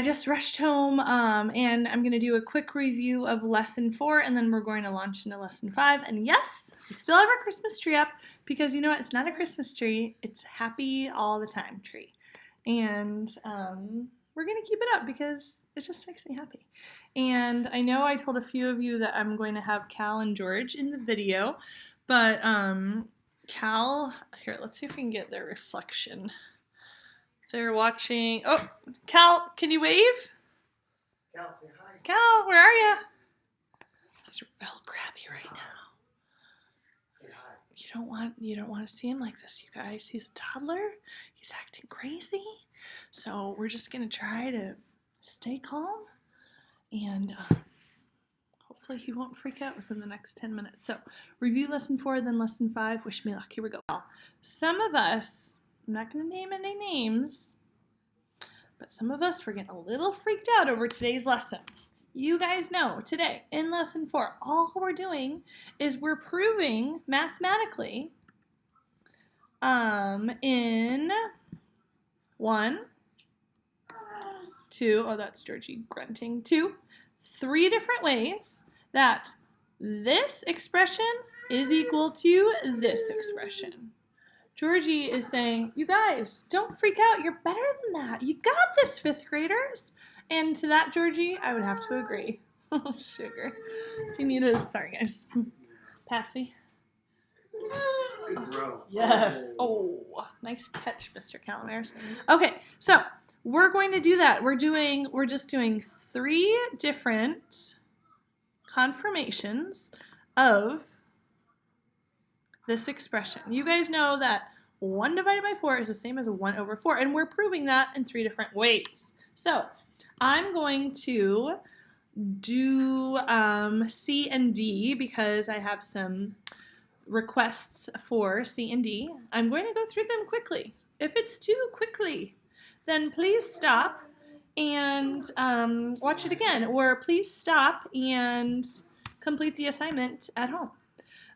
just rushed home and I'm going to do a quick review of lesson 4 and then we're going to launch into lesson 5. And yes, we still have our Christmas tree up because you know what? It's not a Christmas tree. It's happy all the time tree. And we're going to keep it up because it just makes me happy. And I know I told a few of you that I'm going to have Cal and George in the video, but Cal, here, let's see if we can get their reflection. They're watching. Oh, Cal, can you wave? Cal, say hi. Cal, where are you? He's real crabby right now. Say hi. You don't want to see him like this, you guys. He's a toddler. He's acting crazy. So we're just gonna try to stay calm, and hopefully he won't freak out within the next 10 minutes. So review lesson 4, then lesson 5. Wish me luck. Here we go. Some of us, I'm not going to name any names, but some of us were getting a little freaked out over today's lesson. You guys know today in lesson 4, all we're doing is we're proving mathematically in 1, 2, oh that's Georgie grunting, 2, 3 different ways that this expression is equal to this expression. Georgie is saying, you guys, don't freak out. You're better than that. You got this, 5th graders. And to that, Georgie, I would have to agree. Oh, sugar. Do you need a, sorry guys, Passy? Good throw. Yes. Oh, nice catch, Mr. Calamars. Okay, so we're going to do that. We're just doing 3 different confirmations of this expression. You guys know that 1 divided by 4 is the same as 1 over 4, and we're proving that in 3 different ways. So I'm going to do C and D because I have some requests for C and D. I'm going to go through them quickly. If it's too quickly, then please stop and watch it again, or please stop and complete the assignment at home.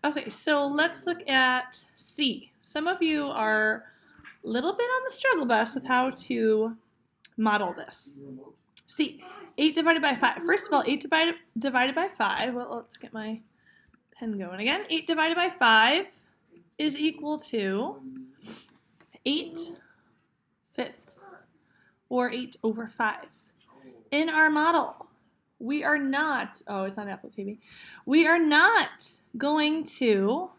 Okay, so let's look at C. Some of you are a little bit on the struggle bus with how to model this. C, 8 divided by 5. First of all, 8 divided by 5, well, let's get my pen going again. 8 divided by 5 is equal to 8/5, or 8 over 5. In our model, we are not, oh, it's on Apple TV. We are not going to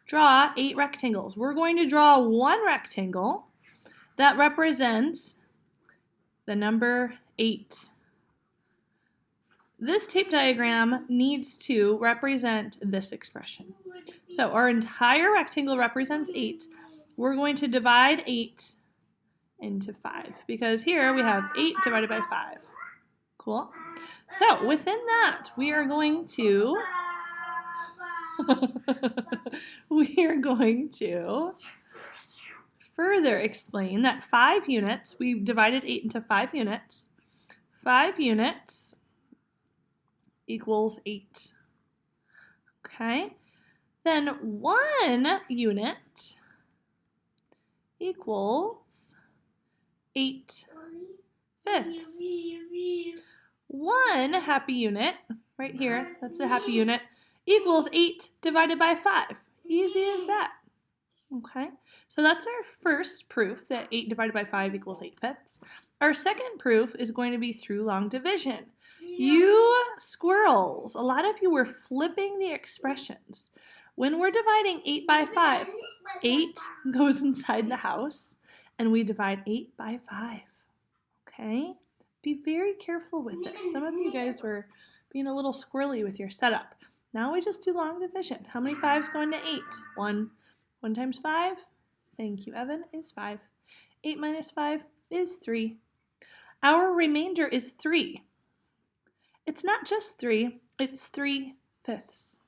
draw 8 rectangles. We're going to draw 1 rectangle that represents the number 8. This tape diagram needs to represent this expression. So our entire rectangle represents 8. We're going to divide 8 into 5 because here we have 8 divided by 5. Cool. So within that, we are going to further explain that 5 units, we divided 8 into 5 units. 5 units equals 8. Okay. Then 1 unit equals 8/5. 1 happy unit, right here, that's the happy unit, equals 8 divided by 5. Easy as that. Okay, so that's our first proof that 8 divided by 5 equals 8/5. Our second proof is going to be through long division. You squirrels, a lot of you were flipping the expressions. When we're dividing 8 by 5, 8 goes inside the house, and we divide 8 by 5. Okay? Be very careful with this. Some of you guys were being a little squirrely with your setup. Now we just do long division. How many 5s go into 8? 1. 1 times 5, thank you, Evan, is 5. 8 minus 5 is 3. Our remainder is 3. It's not just 3, it's 3/5.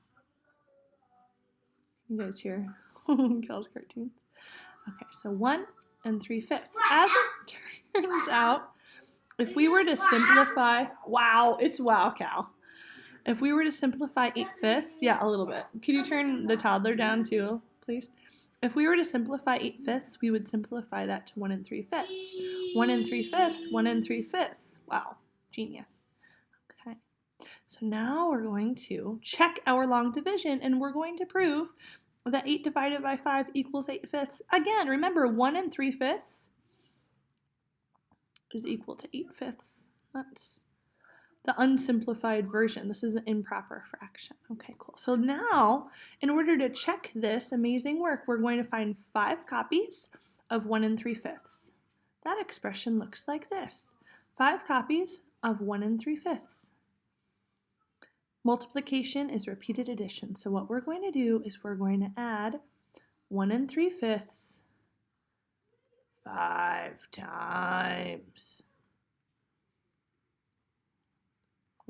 You guys hear Cal's cartoons? Okay, so 1 and 3/5. As it turns out, if we were to simplify, wow, it's wow, Cal. If we were to simplify 8/5, yeah, a little bit. Could you turn the toddler down too, please? If we were to simplify 8/5, we would simplify that to 1 3/5. 1 3/5, 1 3/5. Wow, genius. Okay, so now we're going to check our long division, and we're going to prove that 8 divided by 5 equals 8/5. Again, remember 1 3/5 is equal to 8/5. That's the unsimplified version. This is an improper fraction. Okay, cool. So now, in order to check this amazing work, we're going to find 5 copies of 1 3/5. That expression looks like this. 5 copies of 1 3/5. Multiplication is repeated addition. So what we're going to do is we're going to add 1 3/5 5 times.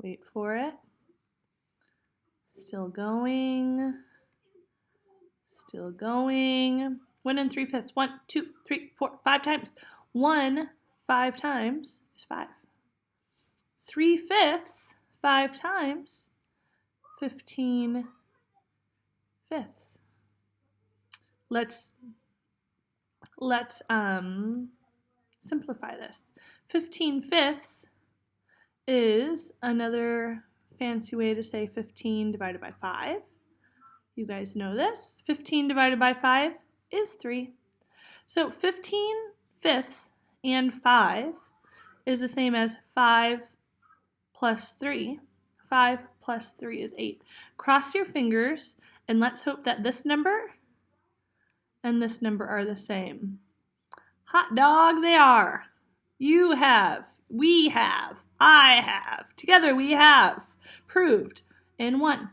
Wait for it. Still going. Still going. 1 3/5. 1, 2, 3, 4, 5 times. 1 5 times is 5. 3/5 5 times 15/5. Let's simplify this. 15/5 is another fancy way to say 15 divided by 5. You guys know this. 15 divided by 5 is 3. So 15/5 and 5 is the same as 5 plus 3. 5 plus 3 is 8. Cross your fingers and let's hope that this number and this number are the same. Hot dog, they are. You have, we have, I have, together we have proved in 1,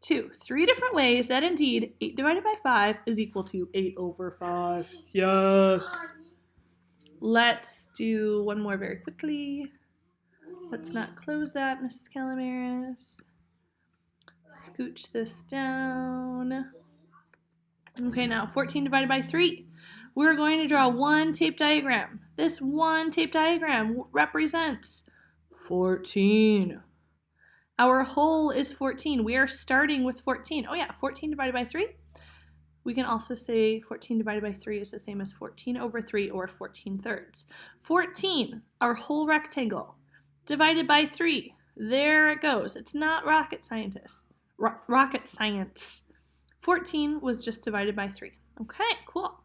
2, 3 different ways that indeed 8 divided by 5 is equal to 8/5. Yes. Let's do one more very quickly. Let's not close that, Mrs. Calamaris. Scooch this down. Okay, now 14 divided by 3. We're going to draw one tape diagram. This one tape diagram represents 14. Our whole is 14. We are starting with 14. Oh yeah, 14 divided by 3. We can also say 14 divided by 3 is the same as 14/3 or 14/3. 14, our whole rectangle, divided by 3. There it goes. It's not rocket science. 14 was just divided by 3. Okay, cool.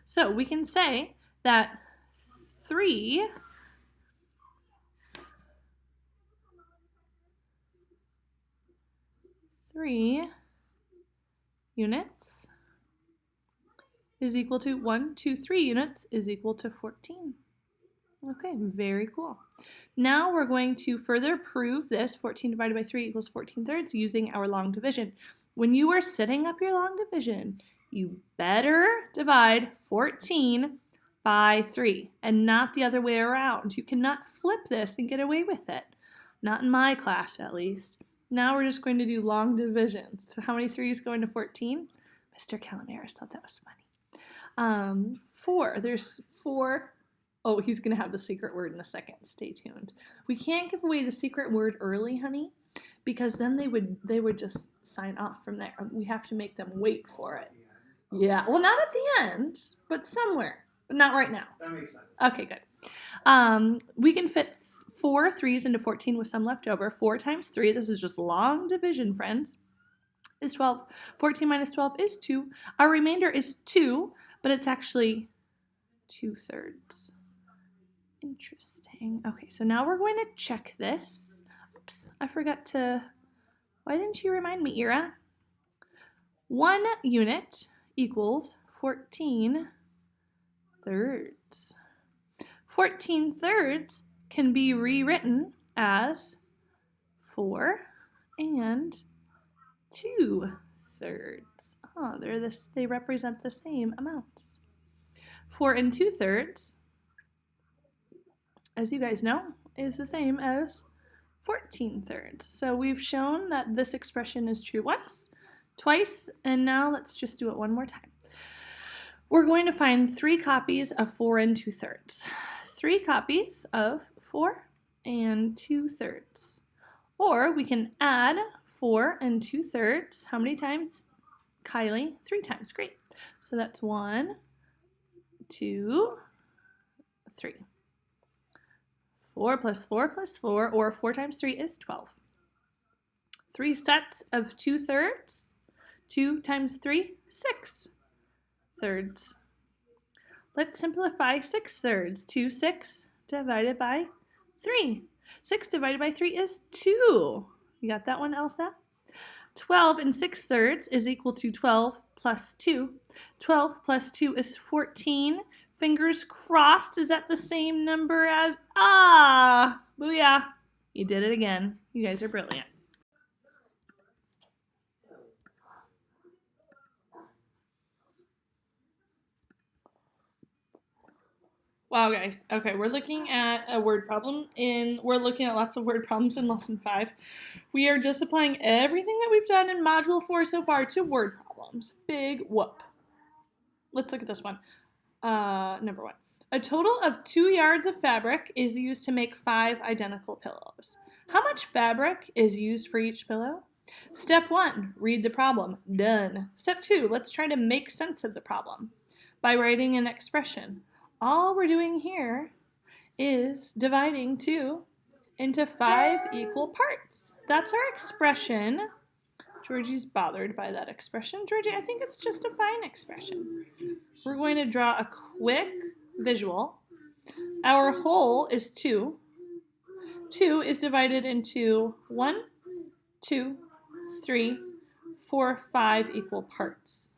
So we can say that 3 units is equal to 1, 2, 3 units is equal to 14. Okay, very cool. Now we're going to further prove this 14 divided by 3 equals 14/3 using our long division. When you are setting up your long division, you better divide 14 by 3 and not the other way around. You cannot flip this and get away with it. Not in my class, at least. Now we're just going to do long division. So how many 3's go into 14? Mr. Calamaris thought that was funny. 4. There's 4. Oh, he's going to have the secret word in a second. Stay tuned. We can't give away the secret word early, honey, because then they would just sign off from there. We have to make them wait for it. Yeah. Well, not at the end, but somewhere. But not right now. That makes sense. Okay, good. We can fit 4 3's into 14 with some left over. 4 times 3, this is just long division, friends, is 12. 14 minus 12 is 2. Our remainder is 2, but it's actually 2/3. Interesting. Okay, so now we're going to check this. Oops, I forgot to... Why didn't you remind me, Ira? 1 unit equals 14/3. 14/3 can be rewritten as 4 and 2/3. Oh, they represent the same amounts. 4 and 2/3, as you guys know, is the same as 14/3. So we've shown that this expression is true once, twice, and now let's just do it one more time. We're going to find 3 copies of 4 and 2/3. 3 copies of 4 and 2/3. Or we can add 4 and 2/3. How many times, Kylie? 3 times. Great. So that's 1, 2, 3. 4 plus 4 plus 4, or 4 times 3 is 12. 3 sets of 2/3. 2 times 3, 6/3. Let's simplify 6/3. 2 6 divided by 3. 6 divided by 3 is 2. You got that one, Elsa? 12 and 6/3 is equal to 12 plus 2. 12 plus 2 is 14. Fingers crossed, is that the same number as, booyah. You did it again. You guys are brilliant. Wow, guys. Okay, we're looking at a word problem we're looking at lots of word problems in lesson 5. We are just applying everything that we've done in module 4 so far to word problems. Big whoop. Let's look at this one. Number 1. A total of 2 yards of fabric is used to make 5 identical pillows. How much fabric is used for each pillow? Step 1, read the problem. Done. Step 2, let's try to make sense of the problem by writing an expression. All we're doing here is dividing 2 into 5 equal parts. That's our expression. Georgie's bothered by that expression. Georgie, I think it's just a fine expression. We're going to draw a quick visual. Our whole is 2. 2 is divided into 1, 2, 3, 4, 5 equal parts.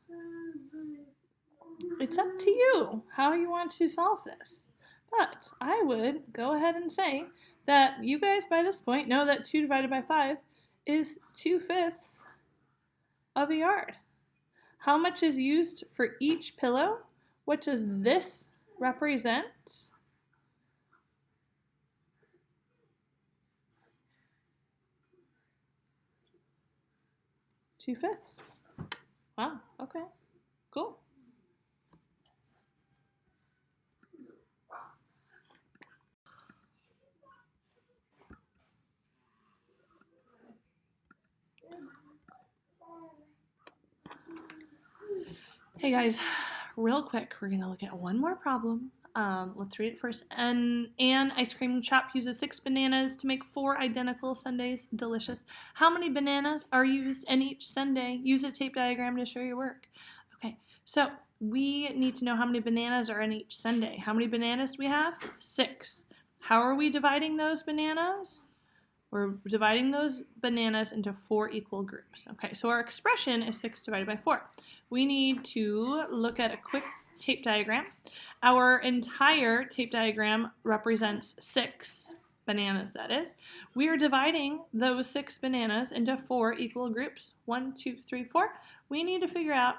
It's up to you how you want to solve this. But I would go ahead and say that you guys by this point know that 2 divided by 5 is 2/5 of a yard. How much is used for each pillow? What does this represent? Two-fifths. Wow, okay, cool. Hey guys, real quick, we're going to look at one more problem. Let's read it first. An ice cream shop uses 6 bananas to make 4 identical sundaes. Delicious. How many bananas are used in each sundae? Use a tape diagram to show your work. Okay, so we need to know how many bananas are in each sundae. How many bananas do we have? 6. How are we dividing those bananas? We're dividing those bananas into 4 equal groups. Okay, so our expression is 6 divided by 4. We need to look at a quick tape diagram. Our entire tape diagram represents 6 bananas, that is. We are dividing those 6 bananas into 4 equal groups. 1, 2, 3, 4. We need to figure out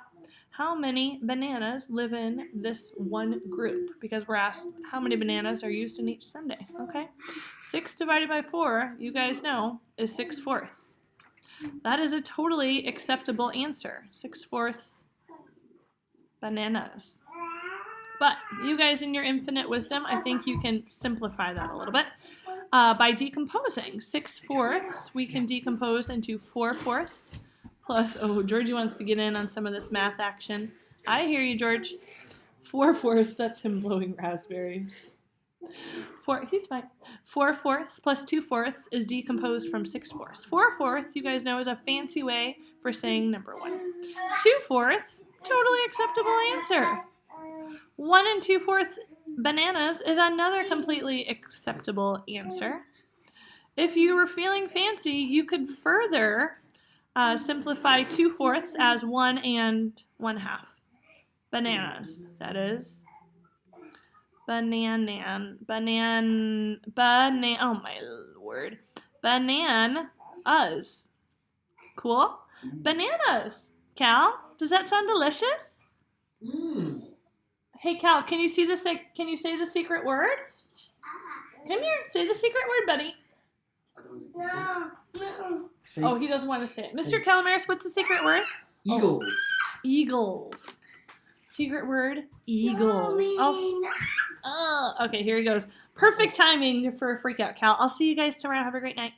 how many bananas live in this one group, because we're asked how many bananas are used in each sundae, okay? 6 divided by 4, you guys know, is 6/4. That is a totally acceptable answer. 6/4 bananas. But you guys in your infinite wisdom, I think you can simplify that a little bit by decomposing. 6/4 we can decompose into 4/4 plus, oh, Georgie wants to get in on some of this math action. I hear you, George. 4/4, that's him blowing raspberries. He's fine. 4/4 plus 2/4 is decomposed from 6/4. 4/4, you guys know, is a fancy way for saying number 1. 2/4, totally acceptable answer. 1 and 2/4 bananas is another completely acceptable answer. If you were feeling fancy, you could further simplify 2/4 as 1 and 1/2 bananas. That is oh my word, bananas. Cool? Bananas. Cal, does that sound delicious? Hey Cal, can you say the secret word? Come here, say the secret word, buddy. No. Oh, he doesn't want to say it. Mr. Calamaris, what's the secret word? Eagles. Oh, eagles. Secret word, eagles. Okay, here he goes. Perfect timing for a freak out, Cal. I'll see you guys tomorrow. Have a great night.